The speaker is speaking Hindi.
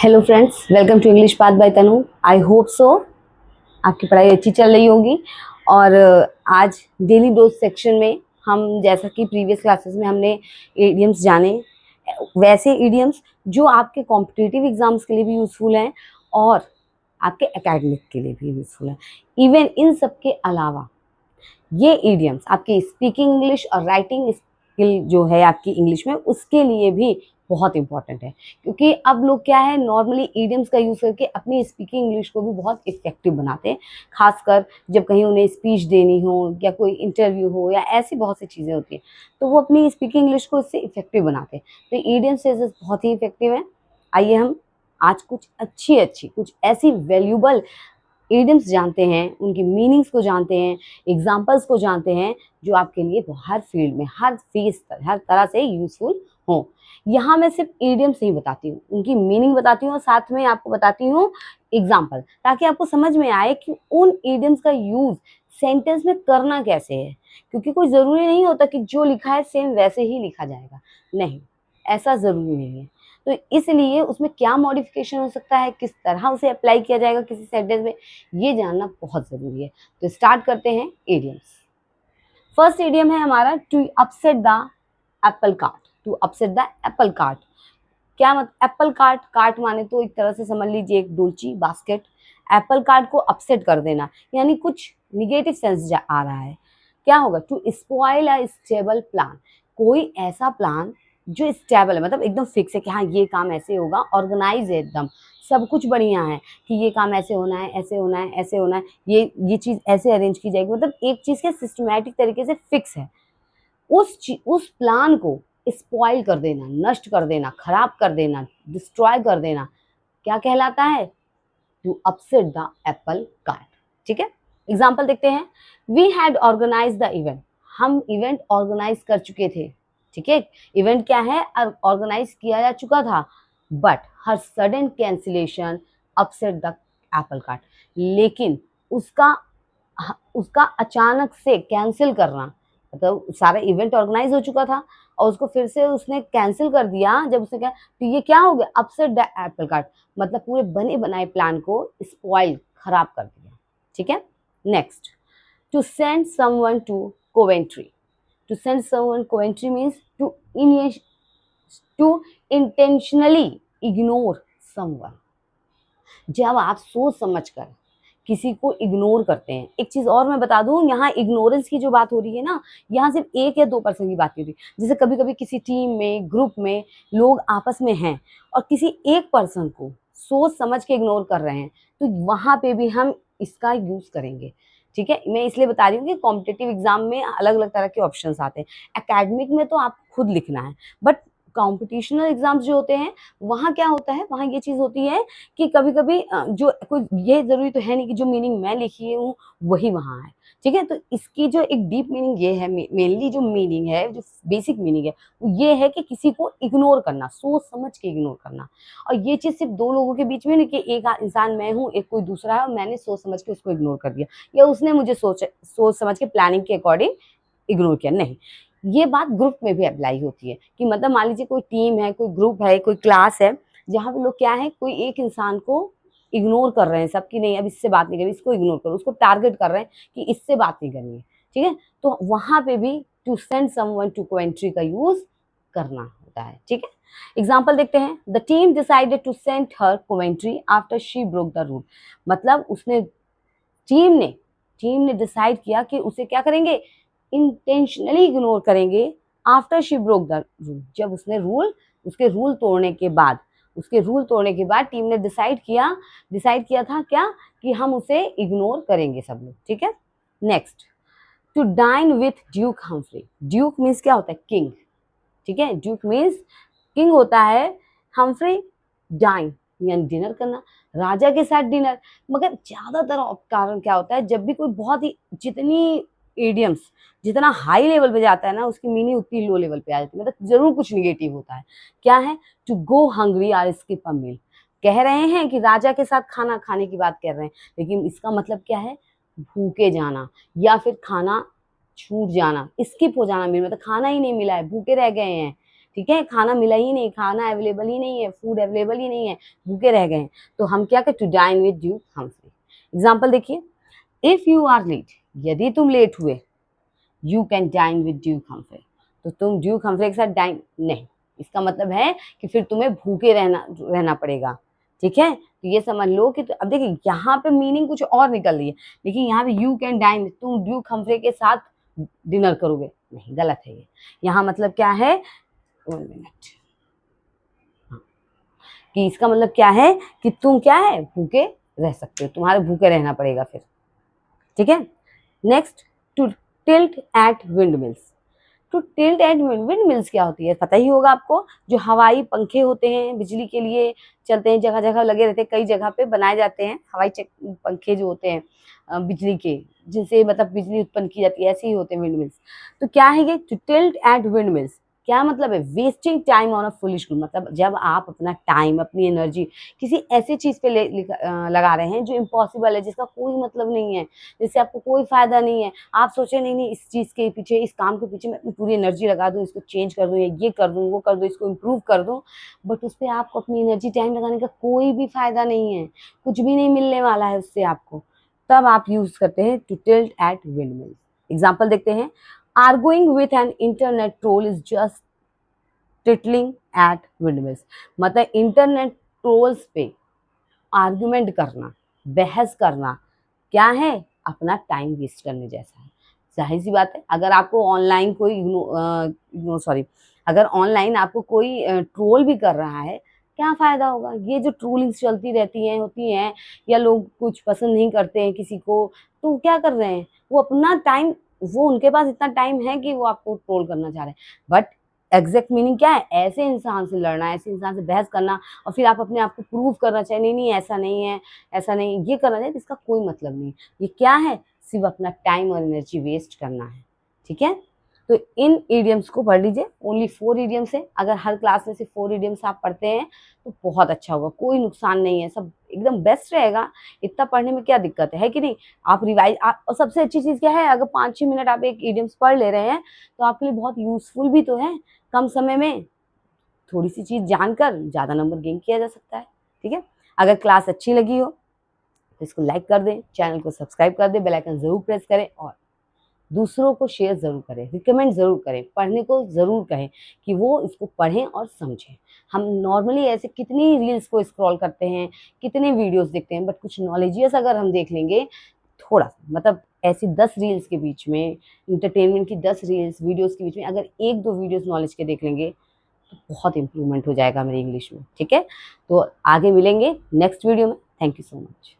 Hello friends, welcome to English path by Tanu. I hope so आपकी पढ़ाई अच्छी चल रही होगी। और आज डेली डोज सेक्शन में हम, जैसा कि प्रीवियस क्लासेस में हमने इडियम्स जाने, वैसे इडियम्स जो आपके कॉम्पिटिटिव एग्जाम्स के लिए भी यूज़फुल हैं और आपके एकेडमिक के लिए भी यूज़फुल हैं। इवन इन सब के अलावा ये इडियम्स आपकी स्पीकिंग इंग्लिश और राइटिंग स्किल जो है आपकी इंग्लिश में, उसके लिए भी बहुत इंपॉर्टेंट है। क्योंकि अब लोग क्या है, नॉर्मली इडियम्स का यूज़ करके अपनी स्पीकिंग इंग्लिश को भी बहुत इफेक्टिव बनाते हैं। खासकर जब कहीं उन्हें स्पीच देनी हो या कोई इंटरव्यू हो या ऐसी बहुत सी चीज़ें होती हैं, तो वो अपनी स्पीकिंग इंग्लिश को इससे इफेक्टिव बनाते हैं। तो इडियम्स बहुत ही इफेक्टिव है। आइए हम आज कुछ अच्छी कुछ ऐसी वैल्यूबल इडियम्स जानते हैं, उनकी मीनिंग्स को जानते हैं, एग्जाम्पल्स को जानते हैं, जो आपके लिए हर फील्ड में, हर फेस पर, हर तरह से यूजफुल हो। यहाँ मैं सिर्फ इडियम्स नहीं बताती हूँ, उनकी मीनिंग बताती हूँ और साथ में आपको बताती हूँ एग्जाम्पल, ताकि आपको समझ में आए कि उन इडियम्स का यूज सेंटेंस में करना कैसे है। क्योंकि कोई ज़रूरी नहीं होता कि जो लिखा है सेम वैसे ही लिखा जाएगा, नहीं, ऐसा ज़रूरी नहीं है। तो इसलिए उसमें क्या मॉडिफिकेशन हो सकता है, किस तरह उसे अप्लाई किया जाएगा किसी सेंटेंस में, ये जानना बहुत ज़रूरी है। तो स्टार्ट करते हैं इडियम्स। फर्स्ट इडियम है हमारा to upset the apple cart. To upset the apple cart क्या एप्पल कार्ट, कार्ट माने तो एक तरह से समझ लीजिए एक डोलची बास्केट। एप्पल कार्ट को अपसेट कर देना यानी कुछ निगेटिव सेंस आ रहा है। क्या होगा? To spoil a stable plan, कोई ऐसा प्लान जो स्टेबल है, मतलब एकदम फिक्स है कि हाँ ये काम ऐसे होगा, ऑर्गेनाइज है, एकदम सब कुछ बढ़िया है कि ये काम ऐसे होना है, ऐसे होना है, ऐसे होना है, ये चीज़ ऐसे अरेंज की जाएगी, मतलब एक चीज़ के सिस्टमैटिक तरीके से फिक्स है। उस प्लान को स्पॉइल कर देना, नष्ट कर देना, खराब कर देना, डिस्ट्रॉय कर देना, क्या कहलाता है? To upset the apple cart. ठीक है, एग्जाम्पल देखते हैं। We had organise the event, हम इवेंट ऑर्गेनाइज कर चुके थे। ठीक है, इवेंट क्या है? ऑर्गेनाइज किया जा चुका था। But her sudden cancellation upset the apple cart, लेकिन उसका उसका अचानक से कैंसिल करना, मतलब सारा इवेंट ऑर्गेनाइज हो चुका था और उसको फिर से उसने कैंसिल कर दिया। जब उसने क्या, तो ये क्या हो गया? अपसेट द एप्पल कार्ट, मतलब पूरे बने बनाए प्लान को स्पॉइल, खराब कर दिया। ठीक है, next, to send someone to Coventry. To send someone Coventry means to intentionally ignore someone. जब आप सोच समझकर किसी को इग्नोर करते हैं। एक चीज और मैं बता दूं, यहाँ इग्नोरेंस की जो बात हो रही है ना, यहाँ सिर्फ 1 या 2% की बात नहीं हो रही। जैसे कभी कभी किसी टीम में, ग्रुप में लोग आपस में हैं और किसी एक पर्सन को सोच समझ के इग्नोर कर रहे हैं, तो वहां पे भी हम इसका यूज करेंगे। ठीक है, मैं इसलिए बता रही हूँ कि कॉम्पिटिटिव एग्जाम में अलग अलग तरह के ऑप्शंस आते हैं। एकेडमिक में तो आप खुद लिखना है, बट कॉम्पिटिशनल एग्जाम्स जो होते हैं, वहाँ क्या होता है, वहाँ ये चीज़ होती है कि कभी कभी जो कोई, ये जरूरी तो है नहीं कि जो मीनिंग मैं लिखी हूँ वही वहाँ है। ठीक है, तो इसकी जो एक डीप मीनिंग ये है, मेनली जो मीनिंग है, जो बेसिक मीनिंग है, वो ये है कि किसी को इग्नोर करना, सोच समझ के इग्नोर करना। और ये चीज़ सिर्फ 2 लोगों के बीच में नहीं कि एक इंसान मैं हूँ, एक कोई दूसरा है और मैंने सोच समझ के उसको इग्नोर कर दिया, या उसने मुझे सोच समझ के प्लानिंग के अकॉर्डिंग इग्नोर किया, नहीं। ये बात ग्रुप में भी अप्लाई होती है कि मतलब मान लीजिए कोई टीम है, कोई ग्रुप है, कोई क्लास है, जहाँ पे लोग क्या है, कोई एक इंसान को इग्नोर कर रहे हैं, सबकी नहीं, अब इससे बात नहीं करनी, इसको इग्नोर करो, उसको टारगेट कर रहे हैं कि इससे बात नहीं करनी है। ठीक है, तो वहां पे भी to send someone to Coventry का यूज करना होता है। ठीक है, एग्जाम्पल देखते हैं। The team decided to send her Coventry after she broke the rule, मतलब उसने, टीम ने डिसाइड किया कि उसे क्या करेंगे, इंटेंशनली इग्नोर करेंगे after she broke the rule, जब उसने उसके रूल तोड़ने के बाद टीम ने डिसाइड किया था क्या, कि हम उसे इग्नोर करेंगे सब लोग। ठीक है, next, to dine with Duke Humphrey. Duke means क्या होता है? किंग। ठीक है, ड्यूक मीन्स किंग होता है। हम्फ्री, डाइन यानी डिनर करना, राजा के साथ डिनर। मगर ज्यादातर कारण क्या होता है, जब भी कोई बहुत ही, जितनी इडियम्स जितना हाई लेवल पे जाता है ना, उसकी मीनिंग उतनी लो लेवल पे आ जाती है, मतलब जरूर कुछ निगेटिव होता है। क्या है? To go hungry or skip a meal. कह रहे हैं कि राजा के साथ खाना खाने की बात कर रहे हैं, लेकिन इसका मतलब क्या है? भूखे जाना या फिर खाना छूट जाना, स्किप हो जाना, मील मतलब खाना ही नहीं मिला है, भूखे रह गए हैं, ठीक है, खाना मिला ही नहीं, खाना अवेलेबल ही नहीं है, फूड अवेलेबल ही नहीं है, भूखे रह गए हैं, तो हम क्या करें, to dine with Duke Humphrey. Example देखिए, इफ यू आर लेट, यदि तुम लेट हुए, you can dine with Duke Humphrey, तो तुम ड्यूक हम्फ्री के साथ डाइन नहीं, इसका मतलब है कि फिर तुम्हें भूखे रहना पड़ेगा, ठीक है। तो ये समझ लो कि अब देखिए यहाँ पे मीनिंग कुछ और निकल रही है, लेकिन यहाँ पे यू कैन डाइन, तुम ड्यूक हम्फ्री के साथ डिनर करोगे, नहीं, गलत है ये। यहाँ मतलब क्या है, 1 मिनट, कि इसका मतलब क्या है कि तुम क्या है, भूखे रह सकते हो, तुम्हारे भूखे रहना पड़ेगा फिर, ठीक है। Next, to tilt at windmills. To tilt at windmills क्या होती है, पता ही होगा आपको, जो हवाई पंखे होते हैं, बिजली के लिए चलते हैं, जगह जगह लगे रहते हैं, कई जगह पे बनाए जाते हैं हवाई पंखे जो होते हैं बिजली के, जिनसे मतलब बिजली उत्पन्न की जाती है, ऐसे ही होते हैं विंड मिल्स। तो क्या है ये, to tilt at windmills, क्या मतलब है, wasting time on a foolish good, मतलब जब आप अपना टाइम, अपनी एनर्जी किसी ऐसी चीज पे लगा रहे हैं जो इम्पॉसिबल है, जिसका कोई मतलब नहीं है, जिससे आपको कोई फायदा नहीं है, आप सोचे नहीं नहीं इस चीज के पीछे, इस काम के पीछे मैं अपनी पूरी एनर्जी लगा दूं, इसको चेंज कर दूं, ये कर दूं, वो कर दूं, इसको इम्प्रूव कर दूं, बट उस पर आपको अपनी एनर्जी टाइम लगाने का कोई भी फायदा नहीं है, कुछ भी नहीं मिलने वाला है उससे आपको, तब आप यूज करते हैं to tilt at windmills. Example देखते हैं, arguing with an internet troll is just tittling at windmills, मतलब इंटरनेट ट्रोल्स पे आर्गुमेंट करना, बहस करना, क्या है, अपना टाइम वेस्ट करने जैसा है। जाहिर सी बात है, अगर आपको ऑनलाइन कोई अगर ऑनलाइन आपको कोई ट्रोल भी कर रहा है, क्या फायदा होगा, ये जो ट्रोलिंग्स चलती रहती हैं, होती हैं, या लोग कुछ पसंद नहीं करते हैं किसी को, तो क्या कर रहे हैं, वो अपना टाइम, वो उनके पास इतना टाइम है कि वो आपको ट्रोल करना चाह रहे हैं, बट एग्जैक्ट मीनिंग क्या है, ऐसे इंसान से लड़ना, ऐसे इंसान से बहस करना, और फिर आप अपने आप को प्रूव करना चाहिए, नहीं नहीं ऐसा नहीं है, ऐसा नहीं, ये करना चाहिए, इसका कोई मतलब नहीं, ये क्या है, सिर्फ अपना टाइम और एनर्जी वेस्ट करना है, ठीक है। तो इन इडियम्स को पढ़ लीजिए, ओनली 4 इडियम्स है, अगर हर क्लास में से 4 इडियम्स आप पढ़ते हैं तो बहुत अच्छा होगा, कोई नुकसान नहीं है, सब एकदम बेस्ट रहेगा, इतना पढ़ने में क्या दिक्कत है कि नहीं। आप रिवाइज, और सबसे अच्छी चीज़ क्या है, अगर 5-6 मिनट आप एक इडियम्स पढ़ ले रहे हैं तो आपके लिए बहुत यूजफुल भी तो है, कम समय में थोड़ी सी चीज़ जानकर ज़्यादा नंबर गेन किया जा सकता है, ठीक है। अगर क्लास अच्छी लगी हो तो इसको लाइक कर दें, चैनल को सब्सक्राइब कर दें, बेल आइकन ज़रूर प्रेस करें, और दूसरों को शेयर ज़रूर करें, रिकमेंड ज़रूर करें, पढ़ने को ज़रूर कहें कि वो इसको पढ़ें और समझें। हम नॉर्मली ऐसे कितनी रील्स को स्क्रॉल करते हैं, कितने वीडियोस देखते हैं, बट कुछ नॉलेजियस अगर हम देख लेंगे, थोड़ा मतलब ऐसी 10 रील्स के बीच में, इंटरटेनमेंट की 10 रील्स वीडियोस के बीच में अगर 1-2 वीडियोस नॉलेज के देख लेंगे, तो बहुत इम्प्रूवमेंट हो जाएगा मेरी इंग्लिश में, ठीक है। तो आगे मिलेंगे नेक्स्ट वीडियो में। Thank you so much.